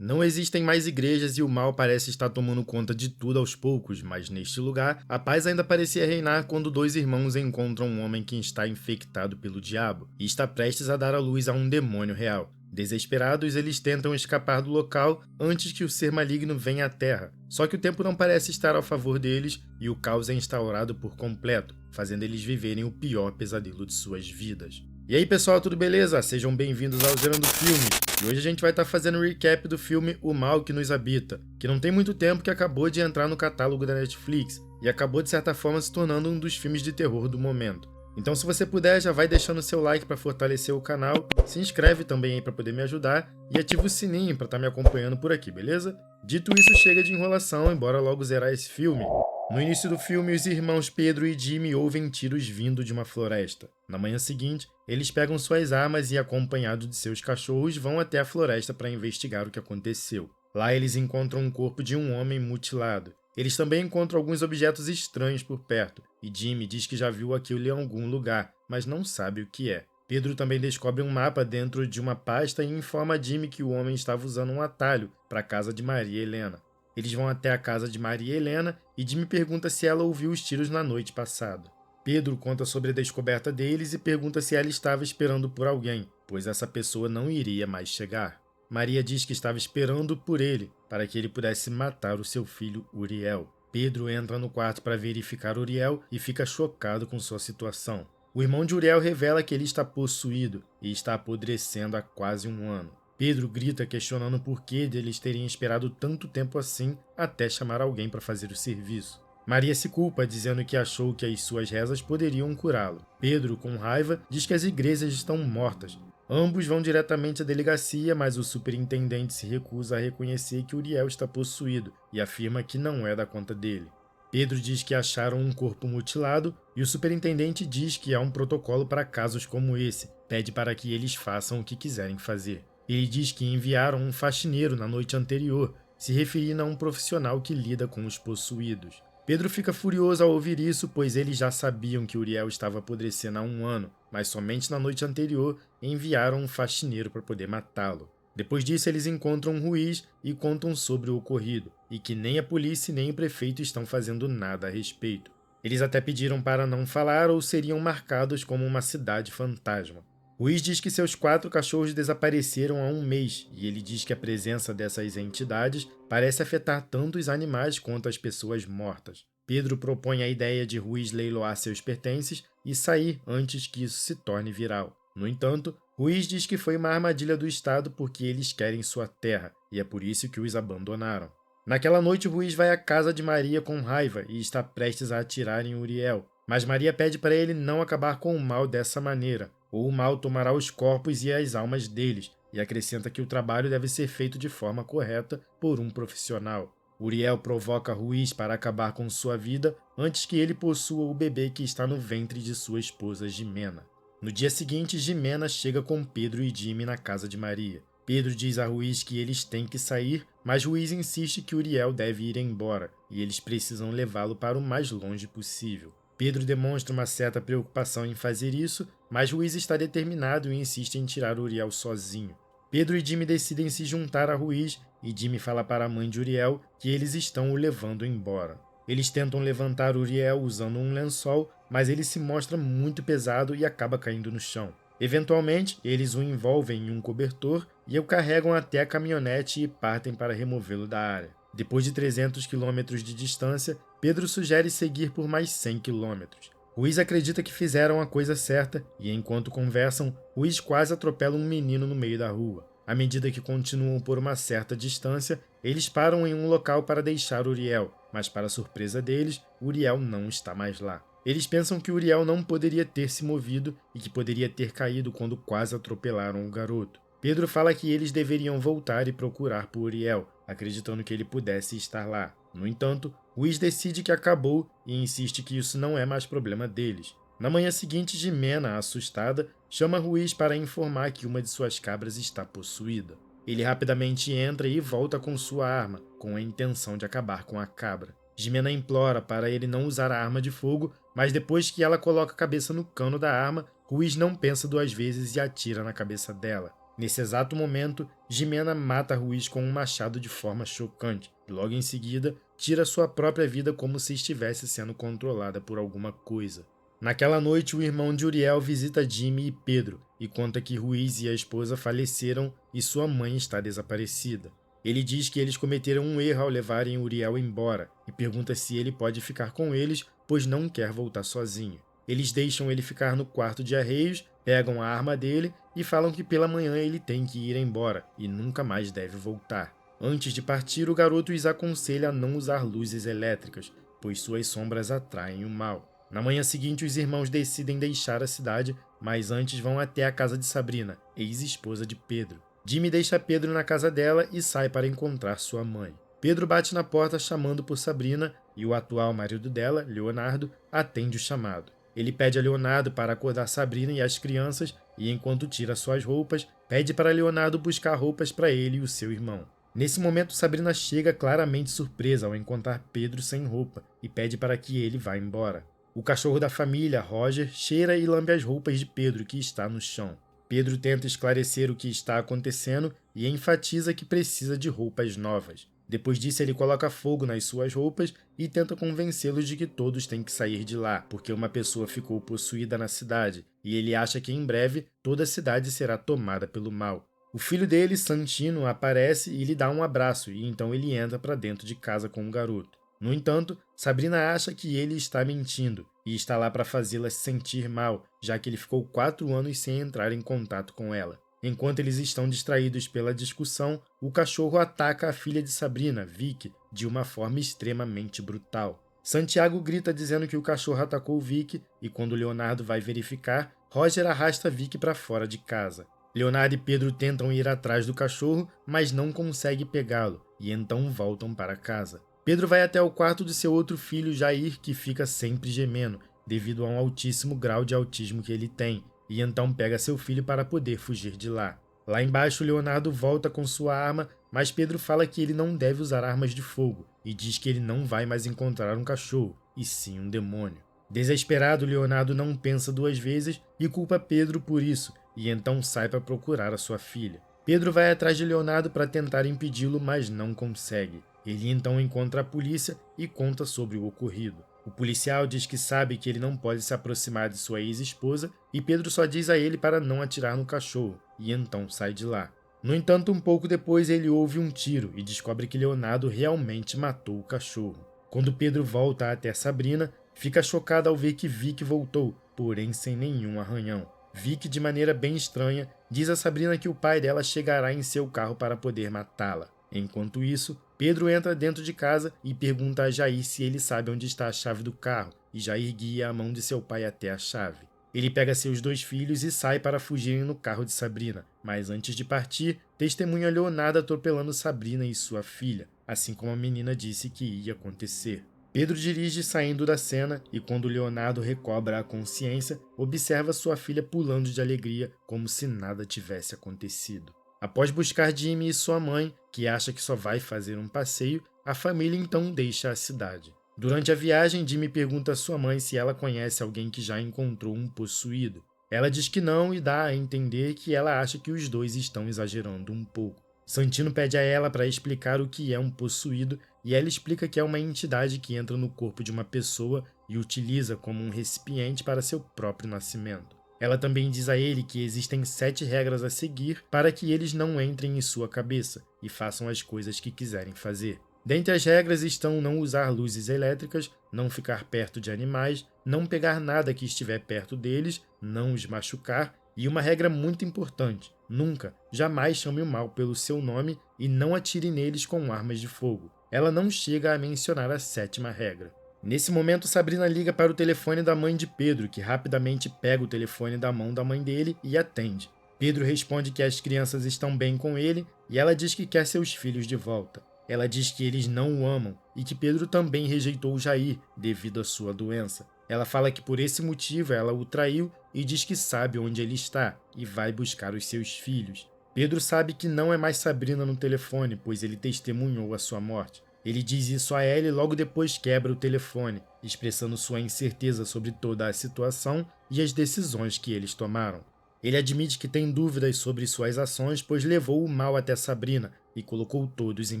Não existem mais igrejas e o mal parece estar tomando conta de tudo aos poucos, mas neste lugar, a paz ainda parecia reinar quando dois irmãos encontram um homem que está infectado pelo diabo e está prestes a dar à luz a um demônio real. Desesperados, eles tentam escapar do local antes que o ser maligno venha à Terra. Só que o tempo não parece estar a favor deles e o caos é instaurado por completo, fazendo eles viverem o pior pesadelo de suas vidas. E aí pessoal, tudo beleza? Sejam bem-vindos ao Gerando Filmes. E hoje a gente vai estar fazendo um recap do filme O Mal que Nos Habita, que não tem muito tempo que acabou de entrar no catálogo da Netflix e acabou de certa forma se tornando um dos filmes de terror do momento. Então se você puder, já vai deixando seu like para fortalecer o canal, se inscreve também aí para poder me ajudar e ativa o sininho para estar me acompanhando por aqui, beleza? Dito isso, chega de enrolação e bora logo zerar esse filme. No início do filme, os irmãos Pedro e Jimmy ouvem tiros vindo de uma floresta. Na manhã seguinte, eles pegam suas armas e, acompanhados de seus cachorros, vão até a floresta para investigar o que aconteceu. Lá eles encontram um corpo de um homem mutilado. Eles também encontram alguns objetos estranhos por perto, e Jimmy diz que já viu aquilo em algum lugar, mas não sabe o que é. Pedro também descobre um mapa dentro de uma pasta e informa a Jimmy que o homem estava usando um atalho para a casa de Maria Helena. Eles vão até a casa de Maria Helena e Jimmy pergunta se ela ouviu os tiros na noite passada. Pedro conta sobre a descoberta deles e pergunta se ela estava esperando por alguém, pois essa pessoa não iria mais chegar. Maria diz que estava esperando por ele, para que ele pudesse matar o seu filho Uriel. Pedro entra no quarto para verificar Uriel e fica chocado com sua situação. O irmão de Uriel revela que ele está possuído e está apodrecendo há quase um ano. Pedro grita questionando o porquê de eles terem esperado tanto tempo assim até chamar alguém para fazer o serviço. Maria se culpa, dizendo que achou que as suas rezas poderiam curá-lo. Pedro, com raiva, diz que as igrejas estão mortas. Ambos vão diretamente à delegacia, mas o superintendente se recusa a reconhecer que Uriel está possuído e afirma que não é da conta dele. Pedro diz que acharam um corpo mutilado e o superintendente diz que há um protocolo para casos como esse, pede para que eles façam o que quiserem fazer. Ele diz que enviaram um faxineiro na noite anterior, se referindo a um profissional que lida com os possuídos. Pedro fica furioso ao ouvir isso, pois eles já sabiam que Uriel estava apodrecendo há um ano, mas somente na noite anterior enviaram um faxineiro para poder matá-lo. Depois disso, eles encontram um Ruiz e contam sobre o ocorrido, e que nem a polícia nem o prefeito estão fazendo nada a respeito. Eles até pediram para não falar ou seriam marcados como uma cidade fantasma. Ruiz diz que seus 4 cachorros desapareceram há um mês, e ele diz que a presença dessas entidades parece afetar tanto os animais quanto as pessoas mortas. Pedro propõe a ideia de Ruiz leiloar seus pertences e sair antes que isso se torne viral. No entanto, Ruiz diz que foi uma armadilha do Estado porque eles querem sua terra, e é por isso que os abandonaram. Naquela noite, Ruiz vai à casa de Maria com raiva e está prestes a atirar em Uriel, mas Maria pede para ele não acabar com o mal dessa maneira, ou o mal tomará os corpos e as almas deles, e acrescenta que o trabalho deve ser feito de forma correta por um profissional. Uriel provoca Ruiz para acabar com sua vida antes que ele possua o bebê que está no ventre de sua esposa Jimena. No dia seguinte, Jimena chega com Pedro e Jimmy na casa de Maria. Pedro diz a Ruiz que eles têm que sair, mas Ruiz insiste que Uriel deve ir embora, e eles precisam levá-lo para o mais longe possível. Pedro demonstra uma certa preocupação em fazer isso, mas Ruiz está determinado e insiste em tirar Uriel sozinho. Pedro e Jimmy decidem se juntar a Ruiz e Jimmy fala para a mãe de Uriel que eles estão o levando embora. Eles tentam levantar Uriel usando um lençol, mas ele se mostra muito pesado e acaba caindo no chão. Eventualmente, eles o envolvem em um cobertor e o carregam até a caminhonete e partem para removê-lo da área. Depois de 300 quilômetros de distância, Pedro sugere seguir por mais 100 quilômetros. Ruiz acredita que fizeram a coisa certa e, enquanto conversam, Ruiz quase atropela um menino no meio da rua. À medida que continuam por uma certa distância, eles param em um local para deixar Uriel, mas para surpresa deles, Uriel não está mais lá. Eles pensam que Uriel não poderia ter se movido e que poderia ter caído quando quase atropelaram o garoto. Pedro fala que eles deveriam voltar e procurar por Uriel, acreditando que ele pudesse estar lá. No entanto, Ruiz decide que acabou e insiste que isso não é mais problema deles. Na manhã seguinte, Jimena, assustada, chama Ruiz para informar que uma de suas cabras está possuída. Ele rapidamente entra e volta com sua arma, com a intenção de acabar com a cabra. Jimena implora para ele não usar a arma de fogo, mas depois que ela coloca a cabeça no cano da arma, Ruiz não pensa 2 vezes e atira na cabeça dela. Nesse exato momento, Jimena mata Ruiz com um machado de forma chocante e logo em seguida tira sua própria vida como se estivesse sendo controlada por alguma coisa. Naquela noite, o irmão de Uriel visita Jimmy e Pedro e conta que Ruiz e a esposa faleceram e sua mãe está desaparecida. Ele diz que eles cometeram um erro ao levarem Uriel embora e pergunta se ele pode ficar com eles, pois não quer voltar sozinho. Eles deixam ele ficar no quarto de arreios, pegam a arma dele e falam que pela manhã ele tem que ir embora e nunca mais deve voltar. Antes de partir, o garoto os aconselha a não usar luzes elétricas, pois suas sombras atraem o mal. Na manhã seguinte, os irmãos decidem deixar a cidade, mas antes vão até a casa de Sabrina, ex-esposa de Pedro. Jimmy deixa Pedro na casa dela e sai para encontrar sua mãe. Pedro bate na porta chamando por Sabrina e o atual marido dela, Leonardo, atende o chamado. Ele pede a Leonardo para acordar Sabrina e as crianças e, enquanto tira suas roupas, pede para Leonardo buscar roupas para ele e o seu irmão. Nesse momento, Sabrina chega claramente surpresa ao encontrar Pedro sem roupa e pede para que ele vá embora. O cachorro da família, Roger, cheira e lambe as roupas de Pedro, que está no chão. Pedro tenta esclarecer o que está acontecendo e enfatiza que precisa de roupas novas. Depois disso, ele coloca fogo nas suas roupas e tenta convencê-los de que todos têm que sair de lá, porque uma pessoa ficou possuída na cidade, e ele acha que em breve toda a cidade será tomada pelo mal. O filho dele, Santino, aparece e lhe dá um abraço, e então ele entra para dentro de casa com o garoto. No entanto, Sabrina acha que ele está mentindo e está lá para fazê-la se sentir mal, já que ele ficou 4 anos sem entrar em contato com ela. Enquanto eles estão distraídos pela discussão, o cachorro ataca a filha de Sabrina, Vicky, de uma forma extremamente brutal. Santiago grita dizendo que o cachorro atacou Vicky e quando Leonardo vai verificar, Roger arrasta Vicky para fora de casa. Leonardo e Pedro tentam ir atrás do cachorro, mas não conseguem pegá-lo e então voltam para casa. Pedro vai até o quarto de seu outro filho, Jair, que fica sempre gemendo, devido a um altíssimo grau de autismo que ele tem, e então pega seu filho para poder fugir de lá. Lá embaixo, Leonardo volta com sua arma, mas Pedro fala que ele não deve usar armas de fogo e diz que ele não vai mais encontrar um cachorro, e sim um demônio. Desesperado, Leonardo não pensa 2 vezes e culpa Pedro por isso, e então sai para procurar a sua filha. Pedro vai atrás de Leonardo para tentar impedi-lo, mas não consegue. Ele então encontra a polícia e conta sobre o ocorrido. O policial diz que sabe que ele não pode se aproximar de sua ex-esposa e Pedro só diz a ele para não atirar no cachorro, e então sai de lá. No entanto, um pouco depois ele ouve um tiro e descobre que Leonardo realmente matou o cachorro. Quando Pedro volta até Sabrina, fica chocado ao ver que Vicky voltou, porém sem nenhum arranhão. Vicky, de maneira bem estranha, diz a Sabrina que o pai dela chegará em seu carro para poder matá-la. Enquanto isso, Pedro entra dentro de casa e pergunta a Jair se ele sabe onde está a chave do carro, e Jair guia a mão de seu pai até a chave. Ele pega seus 2 filhos e sai para fugirem no carro de Sabrina, mas antes de partir, testemunha Leonardo atropelando Sabrina e sua filha, assim como a menina disse que ia acontecer. Pedro dirige saindo da cena e quando Leonardo recobra a consciência, observa sua filha pulando de alegria como se nada tivesse acontecido. Após buscar Jimmy e sua mãe, que acha que só vai fazer um passeio, a família então deixa a cidade. Durante a viagem, Jimmy pergunta a sua mãe se ela conhece alguém que já encontrou um possuído. Ela diz que não e dá a entender que ela acha que os dois estão exagerando um pouco. Santino pede a ela para explicar o que é um possuído e ela explica que é uma entidade que entra no corpo de uma pessoa e utiliza como um recipiente para seu próprio nascimento. Ela também diz a ele que existem 7 regras a seguir para que eles não entrem em sua cabeça e façam as coisas que quiserem fazer. Dentre as regras estão não usar luzes elétricas, não ficar perto de animais, não pegar nada que estiver perto deles, não os machucar e uma regra muito importante, nunca, jamais chame o mal pelo seu nome e não atire neles com armas de fogo. Ela não chega a mencionar a 7ª regra. Nesse momento, Sabrina liga para o telefone da mãe de Pedro, que rapidamente pega o telefone da mão da mãe dele e atende. Pedro responde que as crianças estão bem com ele e ela diz que quer seus filhos de volta. Ela diz que eles não o amam e que Pedro também rejeitou Jair devido à sua doença. Ela fala que por esse motivo ela o traiu e diz que sabe onde ele está e vai buscar os seus filhos. Pedro sabe que não é mais Sabrina no telefone, pois ele testemunhou a sua morte. Ele diz isso a ela e logo depois quebra o telefone, expressando sua incerteza sobre toda a situação e as decisões que eles tomaram. Ele admite que tem dúvidas sobre suas ações, pois levou o mal até Sabrina e colocou todos em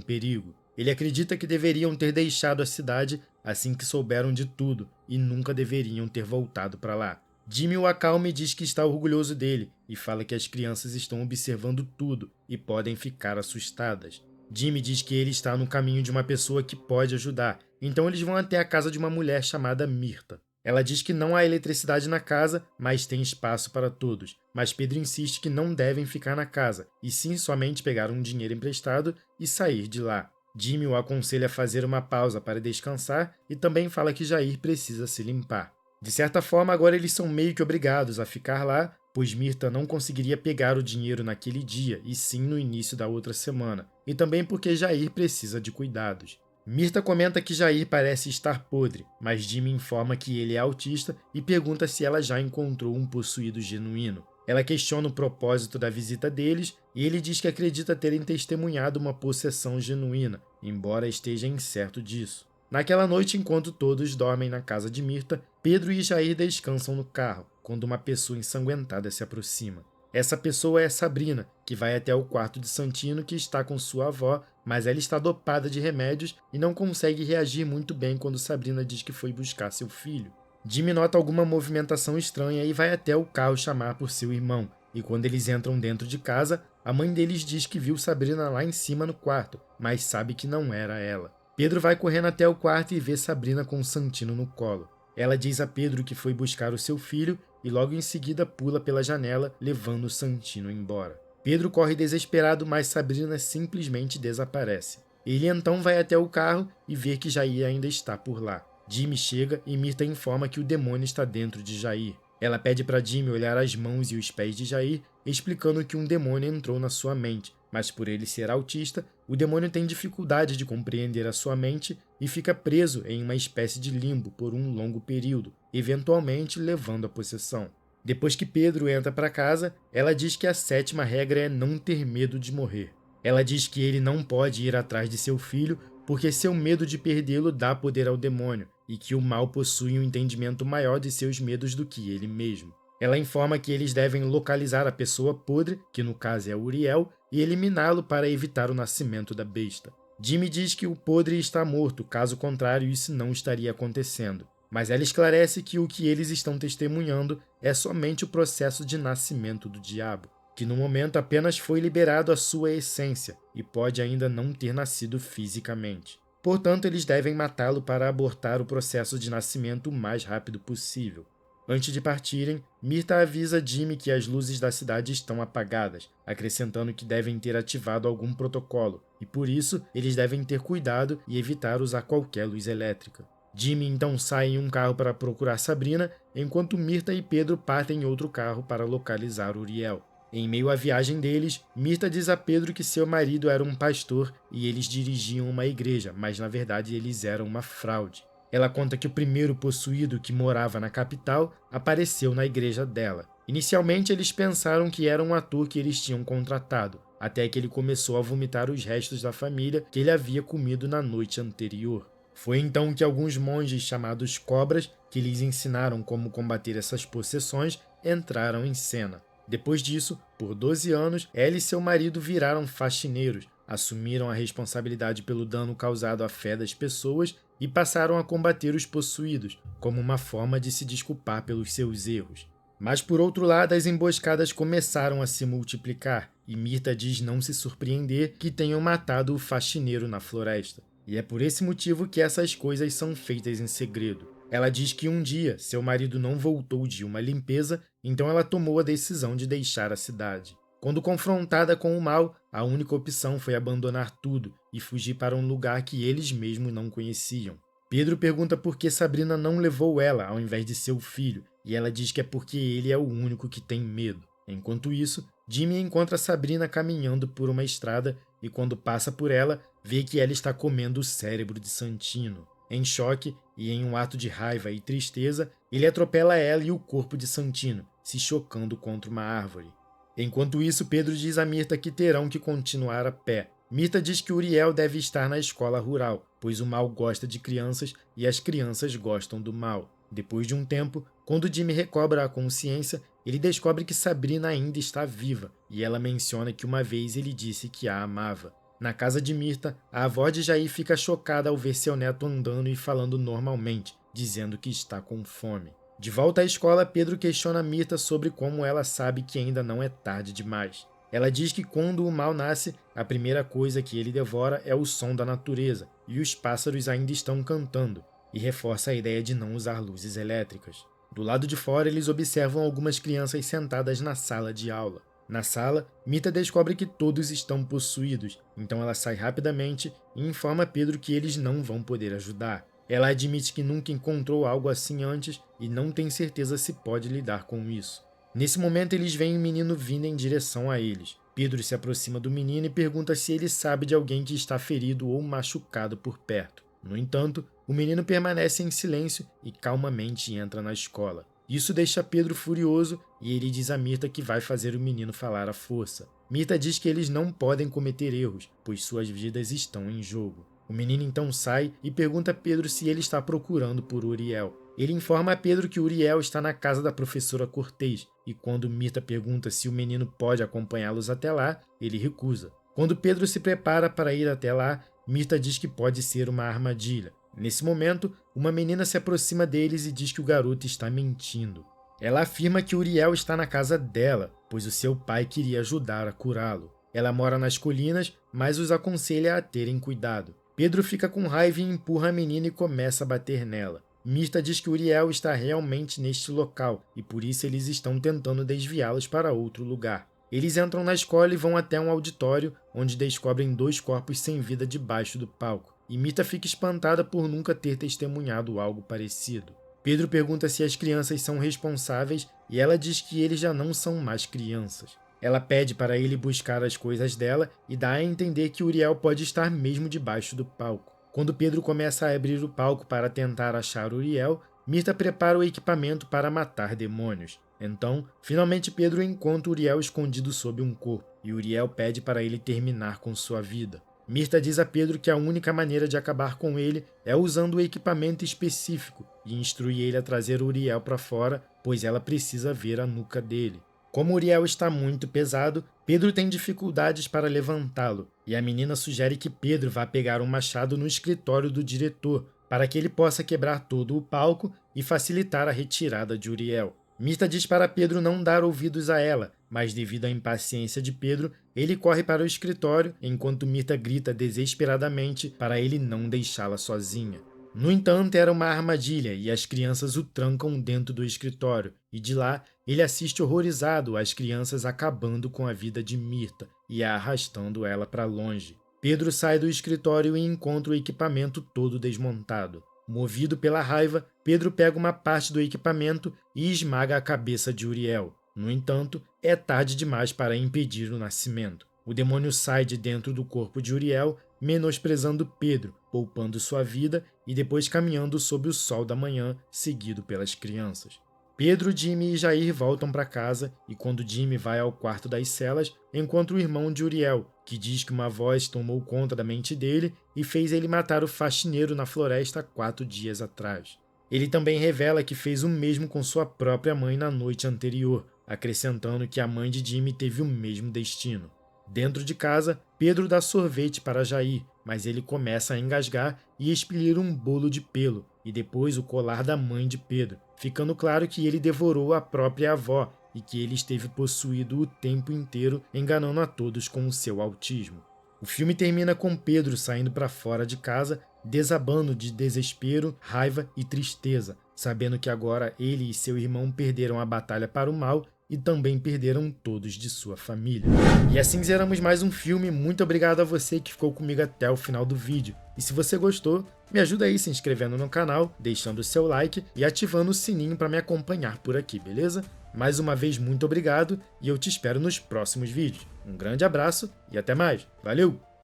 perigo. Ele acredita que deveriam ter deixado a cidade assim que souberam de tudo e nunca deveriam ter voltado para lá. Jimmy o acalma e diz que está orgulhoso dele e fala que as crianças estão observando tudo e podem ficar assustadas. Jimmy diz que ele está no caminho de uma pessoa que pode ajudar, então eles vão até a casa de uma mulher chamada Mirta. Ela diz que não há eletricidade na casa, mas tem espaço para todos. Mas Pedro insiste que não devem ficar na casa, e sim somente pegar um dinheiro emprestado e sair de lá. Jimmy o aconselha a fazer uma pausa para descansar e também fala que Jair precisa se limpar. De certa forma, agora eles são meio que obrigados a ficar lá, pois Mirta não conseguiria pegar o dinheiro naquele dia, e sim no início da outra semana, e também porque Jair precisa de cuidados. Mirta comenta que Jair parece estar podre, mas Jimmy informa que ele é autista e pergunta se ela já encontrou um possuído genuíno. Ela questiona o propósito da visita deles e ele diz que acredita terem testemunhado uma possessão genuína, embora esteja incerto disso. Naquela noite, enquanto todos dormem na casa de Mirta, Pedro e Jair descansam no carro, quando uma pessoa ensanguentada se aproxima. Essa pessoa é Sabrina, que vai até o quarto de Santino, que está com sua avó, mas ela está dopada de remédios e não consegue reagir muito bem quando Sabrina diz que foi buscar seu filho. Jimmy nota alguma movimentação estranha e vai até o carro chamar por seu irmão, e quando eles entram dentro de casa, a mãe deles diz que viu Sabrina lá em cima no quarto, mas sabe que não era ela. Pedro vai correndo até o quarto e vê Sabrina com Santino no colo. Ela diz a Pedro que foi buscar o seu filho e logo em seguida pula pela janela, levando Santino embora. Pedro corre desesperado, mas Sabrina simplesmente desaparece. Ele então vai até o carro e vê que Jair ainda está por lá. Jimmy chega e Mirta informa que o demônio está dentro de Jair. Ela pede para Jimmy olhar as mãos e os pés de Jair, explicando que um demônio entrou na sua mente, mas por ele ser autista, o demônio tem dificuldade de compreender a sua mente e fica preso em uma espécie de limbo por um longo período, eventualmente levando à possessão. Depois que Pedro entra para casa, ela diz que a sétima regra é não ter medo de morrer. Ela diz que ele não pode ir atrás de seu filho porque seu medo de perdê-lo dá poder ao demônio e que o mal possui um entendimento maior de seus medos do que ele mesmo. Ela informa que eles devem localizar a pessoa podre, que no caso é Uriel, e eliminá-lo para evitar o nascimento da besta. Jimmy diz que o podre está morto, caso contrário isso não estaria acontecendo. Mas ela esclarece que o que eles estão testemunhando é somente o processo de nascimento do diabo, que no momento apenas foi liberado a sua essência e pode ainda não ter nascido fisicamente. Portanto, eles devem matá-lo para abortar o processo de nascimento o mais rápido possível. Antes de partirem, Mirta avisa Jimmy que as luzes da cidade estão apagadas, acrescentando que devem ter ativado algum protocolo, e por isso eles devem ter cuidado e evitar usar qualquer luz elétrica. Jimmy então sai em um carro para procurar Sabrina, enquanto Mirta e Pedro partem em outro carro para localizar Uriel. Em meio à viagem deles, Mirta diz a Pedro que seu marido era um pastor e eles dirigiam uma igreja, mas na verdade eles eram uma fraude. Ela conta que o primeiro possuído que morava na capital apareceu na igreja dela. Inicialmente eles pensaram que era um ator que eles tinham contratado, até que ele começou a vomitar os restos da família que ele havia comido na noite anterior. Foi então que alguns monges chamados cobras, que lhes ensinaram como combater essas possessões, entraram em cena. Depois disso, por 12 anos, ela e seu marido viraram faxineiros, assumiram a responsabilidade pelo dano causado à fé das pessoas e passaram a combater os possuídos, como uma forma de se desculpar pelos seus erros. Mas por outro lado, as emboscadas começaram a se multiplicar, e Mirta diz não se surpreender que tenham matado o faxineiro na floresta. E é por esse motivo que essas coisas são feitas em segredo. Ela diz que um dia seu marido não voltou de uma limpeza, então ela tomou a decisão de deixar a cidade. Quando confrontada com o mal, a única opção foi abandonar tudo e fugir para um lugar que eles mesmos não conheciam. Pedro pergunta por que Sabrina não levou ela ao invés de seu filho, e ela diz que é porque ele é o único que tem medo. Enquanto isso, Jimmy encontra Sabrina caminhando por uma estrada e quando passa por ela, vê que ela está comendo o cérebro de Santino. Em choque e em um ato de raiva e tristeza, ele atropela ela e o corpo de Santino, se chocando contra uma árvore. Enquanto isso, Pedro diz a Mirta que terão que continuar a pé. Mirta diz que Uriel deve estar na escola rural, pois o mal gosta de crianças e as crianças gostam do mal. Depois de um tempo, quando Jimmy recobra a consciência, ele descobre que Sabrina ainda está viva, e ela menciona que uma vez ele disse que a amava. Na casa de Mirta, a avó de Jair fica chocada ao ver seu neto andando e falando normalmente, dizendo que está com fome. De volta à escola, Pedro questiona Mirta sobre como ela sabe que ainda não é tarde demais. Ela diz que quando o mal nasce, a primeira coisa que ele devora é o som da natureza, e os pássaros ainda estão cantando, e reforça a ideia de não usar luzes elétricas. Do lado de fora, eles observam algumas crianças sentadas na sala de aula. Na sala, Mirta descobre que todos estão possuídos, então ela sai rapidamente e informa Pedro que eles não vão poder ajudar. Ela admite que nunca encontrou algo assim antes e não tem certeza se pode lidar com isso. Nesse momento, eles veem um menino vindo em direção a eles. Pedro se aproxima do menino e pergunta se ele sabe de alguém que está ferido ou machucado por perto. No entanto, o menino permanece em silêncio e calmamente entra na escola. Isso deixa Pedro furioso e ele diz a Mirta que vai fazer o menino falar à força. Mirta diz que eles não podem cometer erros, pois suas vidas estão em jogo. O menino então sai e pergunta a Pedro se ele está procurando por Uriel. Ele informa a Pedro que Uriel está na casa da professora Cortês, e quando Mirta pergunta se o menino pode acompanhá-los até lá, ele recusa. Quando Pedro se prepara para ir até lá, Mirta diz que pode ser uma armadilha. Nesse momento, uma menina se aproxima deles e diz que o garoto está mentindo. Ela afirma que Uriel está na casa dela, pois o seu pai queria ajudar a curá-lo. Ela mora nas colinas, mas os aconselha a terem cuidado. Pedro fica com raiva e empurra a menina e começa a bater nela. Mirta diz que Uriel está realmente neste local e por isso eles estão tentando desviá-los para outro lugar. Eles entram na escola e vão até um auditório, onde descobrem 2 corpos sem vida debaixo do palco. E Mirta fica espantada por nunca ter testemunhado algo parecido. Pedro pergunta se as crianças são responsáveis e ela diz que eles já não são mais crianças. Ela pede para ele buscar as coisas dela e dá a entender que Uriel pode estar mesmo debaixo do palco. Quando Pedro começa a abrir o palco para tentar achar Uriel, Mirta prepara o equipamento para matar demônios. Então, finalmente Pedro encontra Uriel escondido sob um corpo, e Uriel pede para ele terminar com sua vida. Mirta diz a Pedro que a única maneira de acabar com ele é usando o equipamento específico e instrui ele a trazer Uriel para fora, pois ela precisa ver a nuca dele. Como Uriel está muito pesado, Pedro tem dificuldades para levantá-lo, e a menina sugere que Pedro vá pegar um machado no escritório do diretor, para que ele possa quebrar todo o palco e facilitar a retirada de Uriel. Mirta diz para Pedro não dar ouvidos a ela, mas devido à impaciência de Pedro, ele corre para o escritório, enquanto Mirta grita desesperadamente para ele não deixá-la sozinha. No entanto, era uma armadilha e as crianças o trancam dentro do escritório, e de lá ele assiste horrorizado às crianças acabando com a vida de Mirta e a arrastando ela para longe. Pedro sai do escritório e encontra o equipamento todo desmontado. Movido pela raiva, Pedro pega uma parte do equipamento e esmaga a cabeça de Uriel. No entanto, é tarde demais para impedir o nascimento. O demônio sai de dentro do corpo de Uriel, menosprezando Pedro, poupando sua vida e depois caminhando sob o sol da manhã, seguido pelas crianças. Pedro, Jimmy e Jair voltam para casa e quando Jimmy vai ao quarto das celas, encontra o irmão de Uriel, que diz que uma voz tomou conta da mente dele e fez ele matar o faxineiro na floresta 4 dias atrás. Ele também revela que fez o mesmo com sua própria mãe na noite anterior, acrescentando que a mãe de Jimmy teve o mesmo destino. Dentro de casa, Pedro dá sorvete para Jair, mas ele começa a engasgar e expelir um bolo de pelo, e depois o colar da mãe de Pedro, ficando claro que ele devorou a própria avó e que ele esteve possuído o tempo inteiro, enganando a todos com o seu autismo. O filme termina com Pedro saindo para fora de casa, desabando de desespero, raiva e tristeza, sabendo que agora ele e seu irmão perderam a batalha para o mal e também perderam todos de sua família. E assim zeramos mais um filme. Muito obrigado a você que ficou comigo até o final do vídeo. E se você gostou, me ajuda aí se inscrevendo no canal, deixando o seu like e ativando o sininho para me acompanhar por aqui, beleza? Mais uma vez, muito obrigado e eu te espero nos próximos vídeos. Um grande abraço e até mais. Valeu!